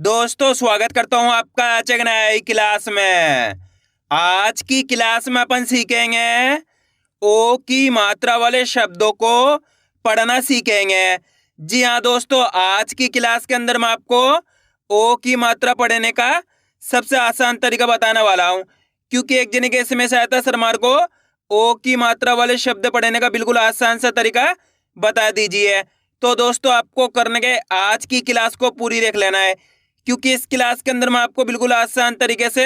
दोस्तों स्वागत करता हूं आपका आज एक नई क्लास में। आज की क्लास में अपन सीखेंगे ओ की मात्रा वाले शब्दों को पढ़ना सीखेंगे। जी हाँ दोस्तों, आज की क्लास के अंदर मैं आपको ओ की मात्रा पढ़ने का सबसे आसान तरीका बताने वाला हूं, क्योंकि एक जने के SMS आया था, सर मार को ओ की मात्रा वाले शब्द पढ़ने का बिल्कुल आसान सा तरीका बता दीजिए। तो दोस्तों आपको करने के आज की क्लास को पूरी देख लेना है, क्योंकि इस क्लास के अंदर मैं आपको बिल्कुल आसान तरीके से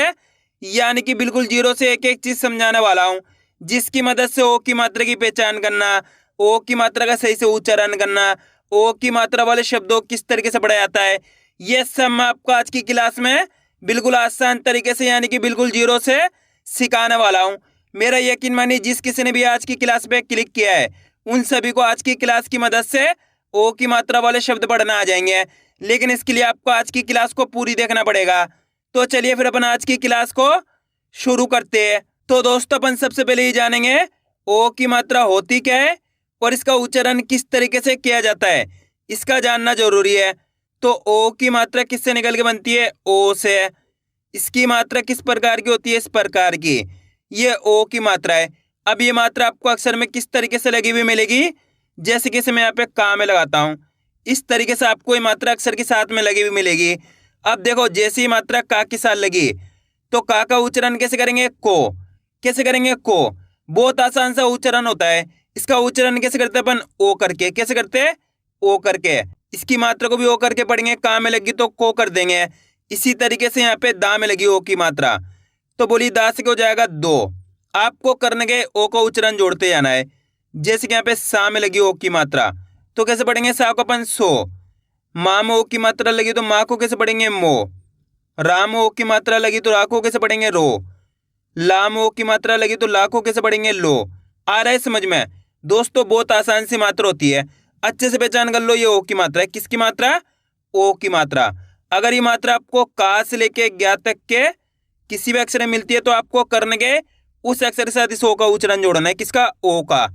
यानी कि बिल्कुल जीरो से एक एक चीज समझाने वाला हूं, जिसकी मदद से ओ की मात्रा की पहचान करना, ओ की मात्रा का सही से उच्चारण करना, ओ की मात्रा वाले शब्दों को किस तरीके से पढ़ा जाता है, ये सब मैं आपको आज की क्लास में बिल्कुल आसान तरीके से यानी कि बिल्कुल जीरो से सिखाने वाला हूं। मेरा यकीन मानिए, जिस किसी ने भी आज की क्लास पे क्लिक किया है उन सभी को आज की क्लास की मदद से ओ की मात्रा वाले शब्द पढ़ना आ जाएंगे। लेकिन इसके लिए आपको आज की क्लास को पूरी देखना पड़ेगा। तो चलिए फिर अपन आज की क्लास को शुरू करते हैं। तो दोस्तों अपन सबसे पहले ही जानेंगे ओ की मात्रा होती क्या है और इसका उच्चारण किस तरीके से किया जाता है, इसका जानना जरूरी है। तो ओ की मात्रा किससे निकल के बनती है? ओ से। इसकी मात्रा किस प्रकार की होती है? इस प्रकार की। ये ओ की मात्रा है। अब ये मात्रा आपको अक्षर में किस तरीके से लगी हुई मिलेगी? जैसे कि मैं यहाँ पे का में लगाता हूँ, इस तरीके से आपको ये मात्रा अक्षर के साथ में लगी हुई मिलेगी। अब देखो, जैसे ही मात्रा का के साथ लगी तो का उच्चारण कैसे करेंगे? को। कैसे करेंगे? को। बहुत आसान सा उच्चारण होता है। इसका उच्चारण कैसे करते हैं अपन? ओ करके। कैसे करते हैं? ओ करके। इसकी मात्रा को भी ओ करके पढ़ेंगे। का में लगी तो को कर देंगे। इसी तरीके से यहाँ पे दा में लगी ओ की मात्रा, तो बोली दा से क्या हो जाएगा? दो। आपको करने के ओ को उच्चारण जोड़ते जाना है। जैसे कि यहाँ पे सा में लगी ओ की मात्रा, तो कैसे पढ़ेंगे? सा को अपन सो। माँ में ओ की मात्रा लगी तो माँ को कैसे पढ़ेंगे? मो। रा में ओ की मात्रा लगी तो रा को कैसे पढ़ेंगे? रो। ला में ओ की मात्रा लगी तो ला को कैसे पढ़ेंगे? लो। आ रहा है समझ में? दोस्तों बहुत आसान सी मात्रा होती है, अच्छे से पहचान कर लो। ये ओ की मात्रा है। किसकी मात्रा? ओ की मात्रा। अगर ये मात्रा आपको का से लेके ज्ञा तक के किसी भी अक्षर में मिलती है तो आपको करने के उस अक्षर के साथ इस ओ का उच्चारण जोड़ना है। किसका? ओ का।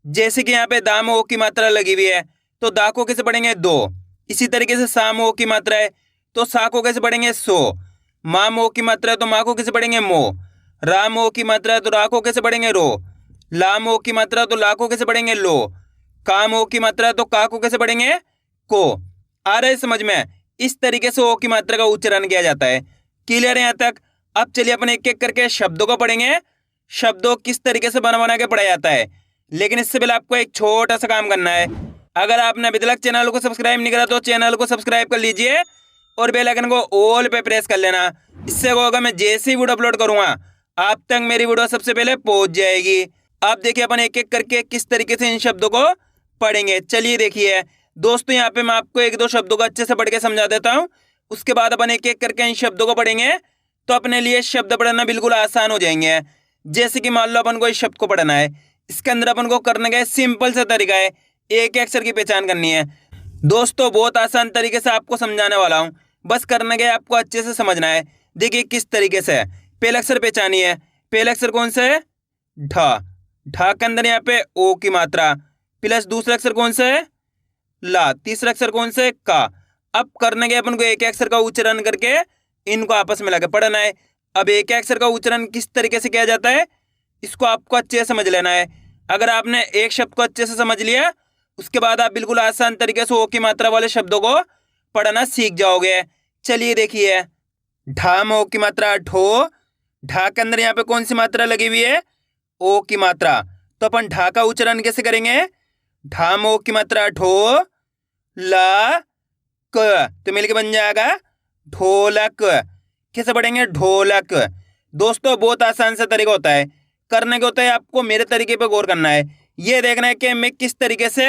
जैसे कि यहाँ पे दा में ओ की मात्रा लगी हुई है तो दा को कैसे पढ़ेंगे? दो। इसी तरीके से सा में ओ की मात्रा है तो सा को कैसे पढ़ेंगे? सो। माँ में ओ की मात्रा है तो माँ को कैसे पढ़ेंगे? मो। रा में ओ की मात्रा है तो रा को कैसे पढ़ेंगे? रो। ला में ओ की मात्रा है तो ला को कैसे पढ़ेंगे? लो। का में ओ की मात्रा है तो का को कैसे पढ़ेंगे? को। आ रहा है समझ में? इस तरीके से ओ की मात्रा का उच्चारण किया जाता है। क्लियर है यहाँ तक? अब चलिए अपन एक एक करके शब्दों को पढ़ेंगे, शब्दों किस तरीके से बना बना के पढ़ा जाता है। लेकिन इससे पहले आपको एक छोटा सा काम करना है। अगर आपने अभी तक चैनल को सब्सक्राइब नहीं करा तो चैनल को सब्सक्राइब कर लीजिए और बेल आइकन को ऑल पे प्रेस कर लेना। इससे होगा मैं जैसे ही वीडियो अपलोड करूंगा आप तक मेरी वीडियो सबसे पहले पहुंच जाएगी। आप देखिए अपन एक एक करके किस तरीके से इन शब्दों को पढ़ेंगे। चलिए देखिए दोस्तों, यहाँ पे मैं आपको एक दो शब्दों को अच्छे से पढ़ के समझा देता हूँ, उसके बाद अपन एक एक करके इन शब्दों को पढ़ेंगे तो अपने लिए शब्द पढ़ना बिल्कुल आसान हो जाएंगे। जैसे कि मान लो अपन को इस शब्द को पढ़ना है, इसके अंदर अपन को करने का सिंपल सा तरीका है, एक अक्षर की पहचान करनी है। दोस्तों बहुत आसान तरीके से आपको समझाने वाला हूं, बस करने के आपको अच्छे से समझना है। देखिए किस तरीके से है। पहला अक्षर पहचानिए। पहला अक्षर कौन सा है? ढ। ढ के अंदर यहाँ पे ओ की मात्रा प्लस दूसरा अक्षर कौन सा है? ला। तीसरा अक्षर कौन सा है? का। अब करने के अपन को एक अक्षर का उच्चारण करके इनको आपस में लगा पढ़ना है। अब एक अक्षर का उच्चारण किस तरीके से किया जाता है इसको आपको अच्छे से समझ लेना है। अगर आपने एक शब्द को अच्छे से समझ लिया उसके बाद आप बिल्कुल आसान तरीके से ओ की मात्रा वाले शब्दों को पढ़ना सीख जाओगे। चलिए देखिए, ढा में ओ की मात्रा ढो। ढा के अंदर यहाँ पे कौन सी मात्रा लगी हुई है? ओ की मात्रा। तो अपन ढा का उच्चारण कैसे करेंगे? ढा में ओ की मात्रा ढो ला क, तो मिलके बन जाएगा ढोलक। कैसे पढ़ेंगे? ढोलक। दोस्तों बहुत आसान सा तरीका होता है, करने को होता है आपको मेरे तरीके पे गौर करना है। ये देखना है कि मैं किस तरीके से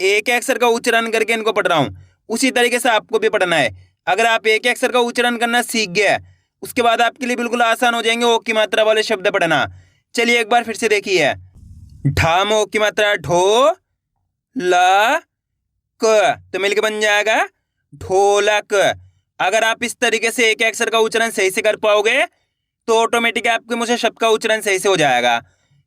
एक अक्षर का उच्चारण करके इनको पढ़ रहा हूँ, उसी तरीके से आपको भी पढ़ना है। अगर आप एक अक्षर का उच्चारण करना सीख गए उसके बाद आपके लिए बिल्कुल आसान हो जाएंगे ओ की मात्रा वाले शब्द पढ़ना। चलिए एक बार फिर से देखिए, ढा में ओ की मात्रा ढो ला क, तो मिलके बन जाएगा ढोलक। अगर आप इस तरीके से एक अक्षर का उच्चारण सही से कर पाओगे तो ऑटोमेटिक आपके मुझे शब्द का उच्चारण सही से हो जाएगा।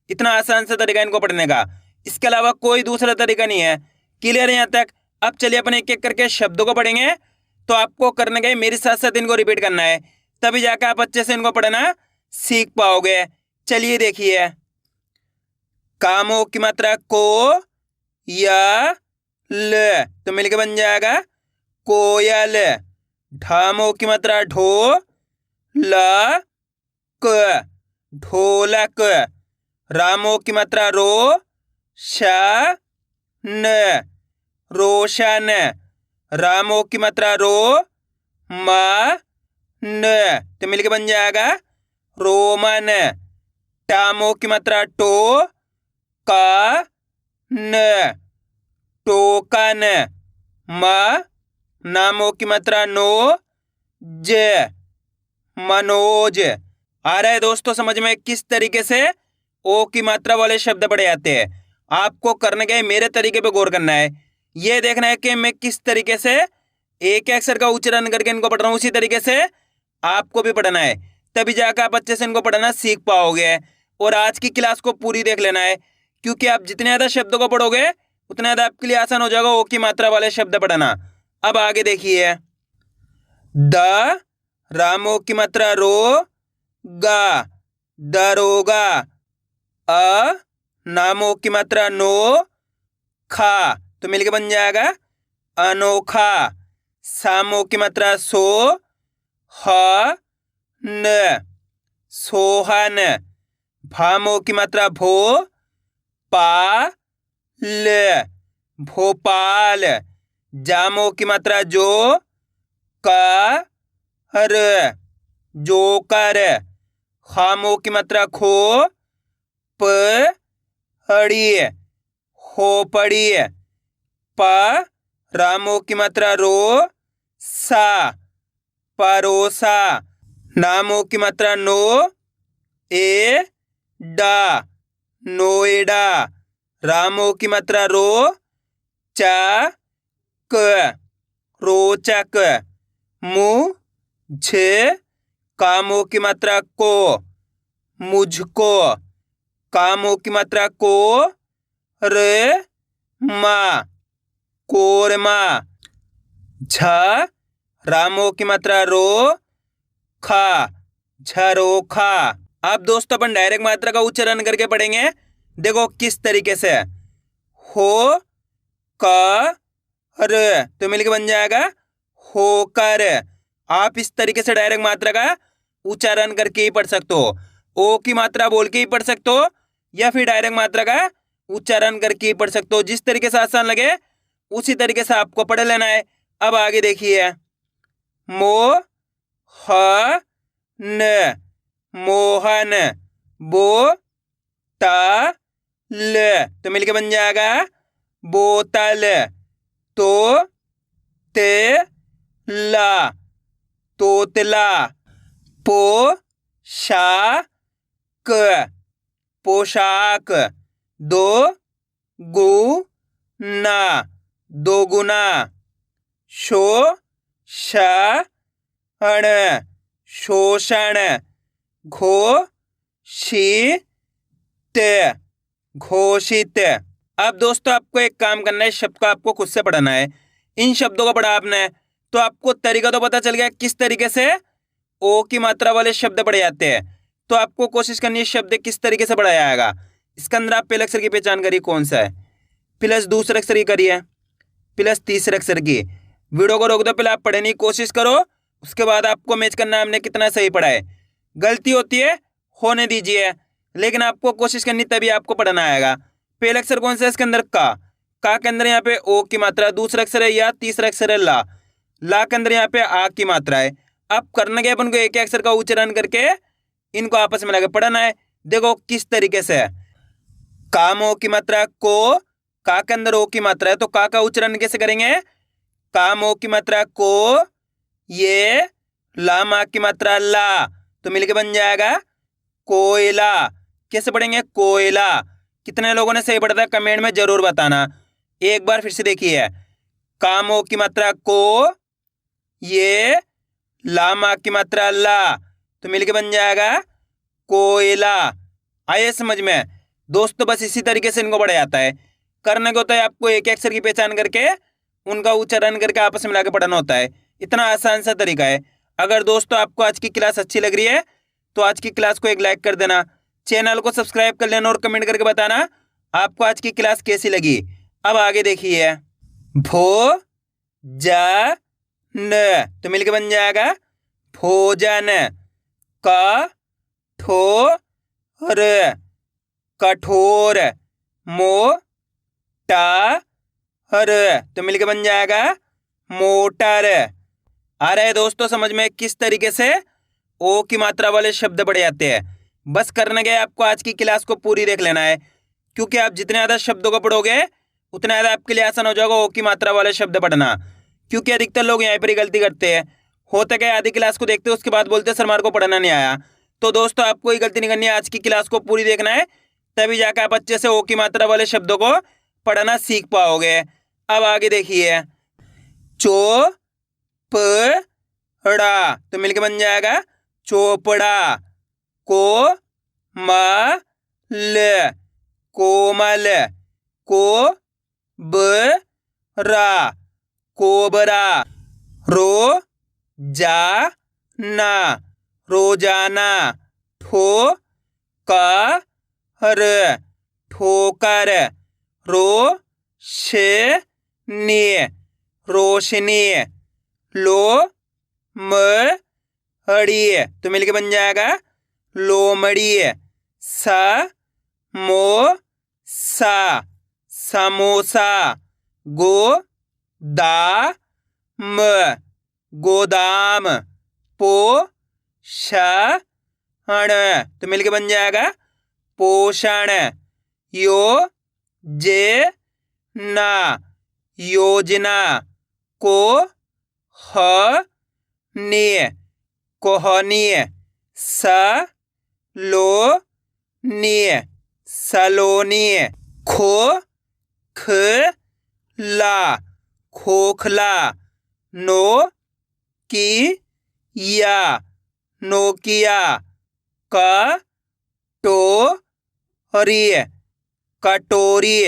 इतना आसान सा तरीका इनको पढ़ने का, इसके अलावा कोई दूसरा तरीका नहीं है। क्लियर है यहाँ तक? अब चलिए अपन एक एक करके शब्दों को पढ़ेंगे तो आपको करने के मेरे साथ साथ इनको रिपीट करना है, तभी जाकर आप अच्छे से इनको पढ़ना सीख पाओगे। चलिए देखिए, कामों की मात्रा को या ल तो मिलके बन जाएगा कोयल। ढामों की मात्रा ढो ला क ढोलक। रामों की मात्रा रो शा न रोशन। रामों की मात्रा रो मा न तो मिलके बन जाएगा रोमन। टामों की मात्रा टो का न टोकन। मा नामों की मात्रा नो ज मनोज। आ रहा है दोस्तों समझ में किस तरीके से ओ की मात्रा वाले शब्द पढ़े जाते हैं? आपको करने के मेरे तरीके पे गौर करना है, ये देखना है कि मैं किस तरीके से एक अक्षर का उच्चारण करके इनको पढ़ रहा हूँ, उसी तरीके से आपको भी पढ़ना है, तभी जाकर आप अच्छे से इनको पढ़ना सीख पाओगे। और आज की क्लास को पूरी देख लेना है, क्योंकि आप जितने ज़्यादा शब्दों को पढ़ोगे उतना ज़्यादा आपके लिए आसान हो जाएगा ओ की मात्रा वाले शब्द पढ़ना। अब आगे देखिए, द रामों की मात्रा रो गा दरोगा। अ नामों की मात्रा नो खा तो मिलके बन जाएगा अनोखा। सामों की मात्रा सो ह न सोहन। भामों की मात्रा भो पा ल भोपाल। जामों की मात्रा जो का र जोकर। खामों की मात्रा खो प हड़ी हो पड़ी। प रामों की मात्रा रो सा परोसा। नामों की मात्रा नो ए डा नोएडा। रामों की मात्रा रो चा क रोचक। मुँह झ कामों की मात्रा को मुझको। कामों की मात्रा को र मा कोरमा। झ रामों की मात्रा रो खा झरोखा। अब दोस्तों अपन डायरेक्ट मात्रा का उच्चारण करके पढ़ेंगे, देखो किस तरीके से। हो क र तो मिलके बन जाएगा होकर। आप इस तरीके से डायरेक्ट मात्रा का उच्चारण करके ही पढ़ सकते हो, ओ की मात्रा बोल के ही पढ़ सकते हो या फिर डायरेक्ट मात्रा का उच्चारण करके ही पढ़ सकते हो। जिस तरीके से आसान लगे उसी तरीके से आपको पढ़ लेना है। अब आगे देखिए, मो ह न मोहन। बो ता ल तो मिलके बन जाएगा बोतल। तो ते ला तोतला। पो शा क पोशाक। दो गु ना दोगुना। शो श अण शोषण। घो शी त घोषित। अब दोस्तों आपको एक काम करना है, शब्द को आपको खुद से पढ़ना है। इन शब्दों को पढ़ा आपने तो आपको तरीका तो पता चल गया किस तरीके से ओ की मात्रा वाले शब्द पढ़े जाते हैं। तो आपको कोशिश करनी है शब्द किस तरीके से पढ़ाया जाएगा। इसके अंदर आप पहले अक्षर की पहचान करिए कौन सा है, प्लस दूसरे अक्षर की करिए, प्लस तीसरे अक्षर की। वीडियो को रोक दो, पहले आप पढ़ने की कोशिश करो, उसके बाद आपको मैच करना है हमने कितना सही पढ़ा है। गलती होती है होने दीजिए, लेकिन आपको कोशिश करनी तभी आपको पढ़ना आएगा। पहला अक्षर कौन सा है इसके अंदर? का के अंदर यहाँ पे ओ की मात्रा। दूसरा अक्षर है या, तीसरा अक्षर है ला। ला के अंदर यहाँ पे आ की मात्रा है। अब करने के अपन को एक अक्षर का उच्चारण करके इनको आपस में लगा पढ़ना है। देखो किस तरीके से है। कामों की मात्रा को, का के अंदर ओ की मात्रा है तो का उच्चारण कैसे करेंगे? कामों की मात्रा को ये, लामा की मात्रा ला तो मिलके बन जाएगा कोयला। कैसे पढ़ेंगे? कोयला। कितने लोगों ने सही पढ़ा था कमेंट में जरूर बताना। एक बार फिर से देखिए, कामों की मात्रा को ये, लामा की मात्रा ला तो मिलके बन जाएगा कोयला। आइए समझ में दोस्तों, बस इसी तरीके से इनको पढ़ा जाता है। करने को होता है आपको एक अक्षर की पहचान करके उनका उच्चारण करके आपस में मिला के पढ़ना होता है। इतना आसान सा तरीका है। अगर दोस्तों आपको आज की क्लास अच्छी लग रही है तो आज की क्लास को एक लाइक कर देना, चैनल को सब्सक्राइब कर लेना और कमेंट करके बताना आपको आज की क्लास कैसी लगी। अब आगे देखिए, भो जा न तो मिलके बन जाएगा भोजन। कठोर कठोर। मोटर तो मिलके बन जाएगा मोटर। आ रहा है दोस्तों समझ में किस तरीके से ओ की मात्रा वाले शब्द पढ़े जाते हैं। बस करने गए आपको आज की क्लास को पूरी देख लेना है, क्योंकि आप जितने ज़्यादा शब्दों को पढ़ोगे उतना ज़्यादा आपके लिए आसान हो जाएगा ओ की मात्रा वाले शब्द पढ़ना। क्योंकि अधिकतर लोग यहाँ पर ही गलती करते हैं, होता क्या आधी क्लास को देखते हैं उसके बाद बोलते सर हमारे को पढ़ना नहीं आया। तो दोस्तों आपको ये गलती नहीं करनी है, आज की क्लास को पूरी देखना है, तभी जाकर आप अच्छे से ओ की मात्रा वाले शब्दों को पढ़ना सीख पाओगे। अब आगे देखिए, चोपड़ा तो मिलके बन जाएगा चोपड़ा। कोमल कोमल। Cobra cobra. रोजाना रोजाना। ठोकर ठोकर। रोशनी रोशनी। लोमड़ी तो मिलके बन जाएगा लोमड़ी। समोसा समोसा। गोदाम गोदाम। पोषण तो मिलके बन जाएगा पोषण। योजना योजना। कोहनी कोहनी। सलोनी सलोनी। खोखला खोखला। Nokia Nokia. कटोरी कटोरी।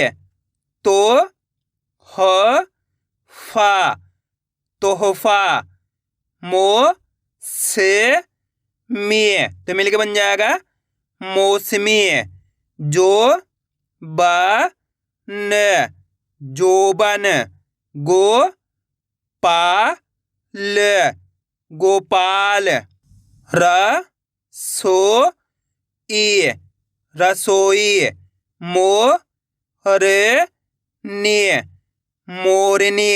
तोहफा तोहफा। मौसमी तो मिलके बन जाएगा मौसमी। जोबन जोबन। गोपाल गोपाल। रसोई रसोई। मोरनी मोरनी।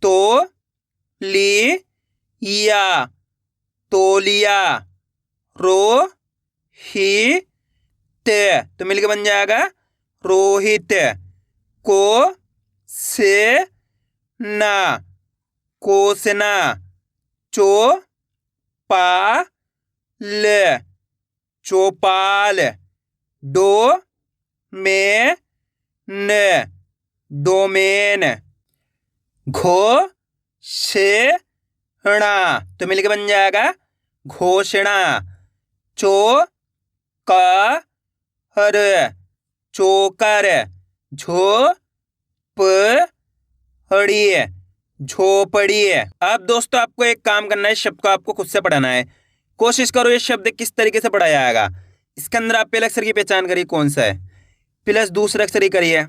तौलिया तौलिया। रोहित तो मिलके बन जाएगा रोहित। कोसना कोसना। चौपाल चौपाल। Domain domain. घोषणा तो मिलके बन जाएगा घोषणा। चोकर चोकर। झोपड़ी झोपड़ी। अब दोस्तों आपको एक काम करना है, इस शब्द को आपको खुद से पढ़ाना है। कोशिश करो ये शब्द किस तरीके से पढ़ा जाएगा। इसके अंदर आप पहले अक्षर की पहचान करिए कौन सा है, प्लस दूसरे अक्षर की करिए,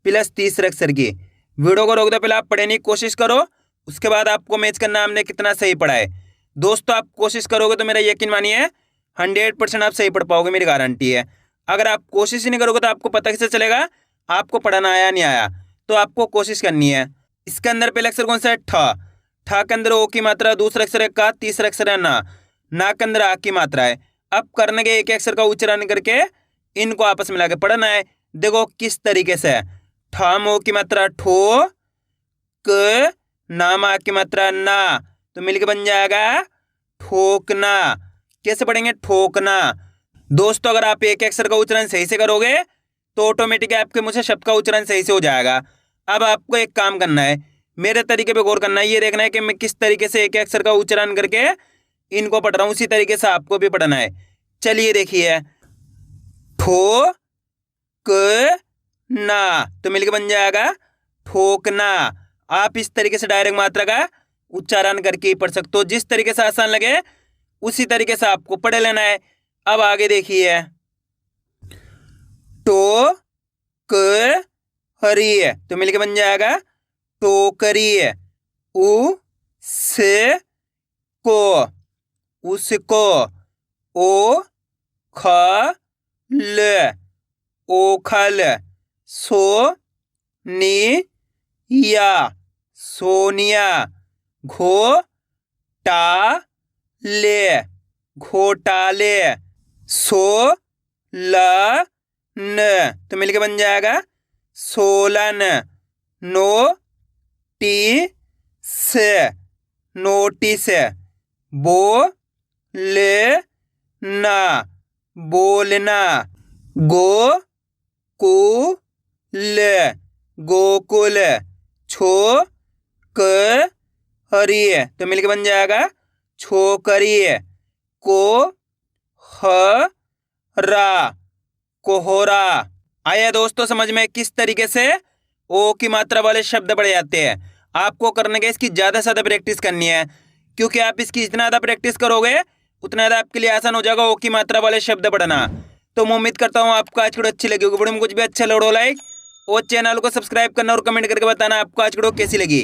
प्लस तीसरे अक्षर की। वीडियो को रोक दो, पहले आप पढ़ने की कोशिश करो, उसके बाद आपको मैच करना हमने कितना सही पढ़ा है। दोस्तों आप कोशिश करोगे तो मेरा यकीन मानिए 100% आप सही पढ़ पाओगे, मेरी गारंटी है। अगर आप कोशिश ही नहीं करोगे तो आपको पता कैसे चलेगा आपको पढ़ाना आया नहीं आया। तो आपको कोशिश करनी है। इसके अंदर पहले अक्षर कौन सा है, ठ। ठ के अंदर ओ की मात्रा, दूसरा अक्षर है का, तीसरा अक्षर है ना। ना के अंदर आ की मात्रा है। अब करने के एक अक्षर का उच्चारण करके इनको आपस में मिला के पढ़ना है। देखो किस तरीके से, ठ मो की मात्रा ठो, क नाम आ की मात्रा ना, तो मिलके बन जाएगा ठोकना। कैसे पढ़ेंगे, ठोकना। दोस्तों अगर आप एक अक्षर का उच्चारण सही से करोगे तो ऑटोमेटिक आपके मुझे शब्द का उच्चारण सही से हो जाएगा। अब आपको एक काम करना है, मेरे तरीके पे गौर करना है, ये देखना है कि मैं किस तरीके से एक अक्षर का उच्चारण करके इनको पढ़ रहा हूँ, उसी तरीके से आपको भी पढ़ना है। चलिए देखिए, ठो क ना, तो मिलके बन जाएगा ठोकना। आप इस तरीके से डायरेक्ट मात्रा का उच्चारण करके ही पढ़ सकते हो। जिस तरीके से आसान लगे उसी तरीके से आपको पढ़ लेना है। अब आगे देखिए, टो क हरी है तो मिलके बन जाएगा टोकरी है। उ से को उसको। ओ ख ल ओखल। सो नी या सोनिया। घो टा ले घोटाले। सो ल न तो मिलके बन जाएगा सोलन। नो टी से नोटिस। बो ले ना बोलना। गो कु ल गोकुल। छो क हरी तो मिलके बन जाएगा छोकरी। को ह रा कोहरा। आया दोस्तों समझ में किस तरीके से ओ की मात्रा वाले शब्द पढ़े जाते हैं। आपको करने के इसकी ज़्यादा से ज़्यादा प्रैक्टिस करनी है, क्योंकि आप इसकी जितना ज़्यादा प्रैक्टिस करोगे उतना ज़्यादा आपके लिए आसान हो जाएगा ओ की मात्रा वाले शब्द पढ़ना। तो मैं उम्मीद करता हूँ आपको आज की वीडियो अच्छी लगी होगी। वीडियो में कुछ भी अच्छा लगे लाइक और चैनल को सब्सक्राइब करना और कमेंट करके बताना आपको आज की वीडियो कैसी लगी।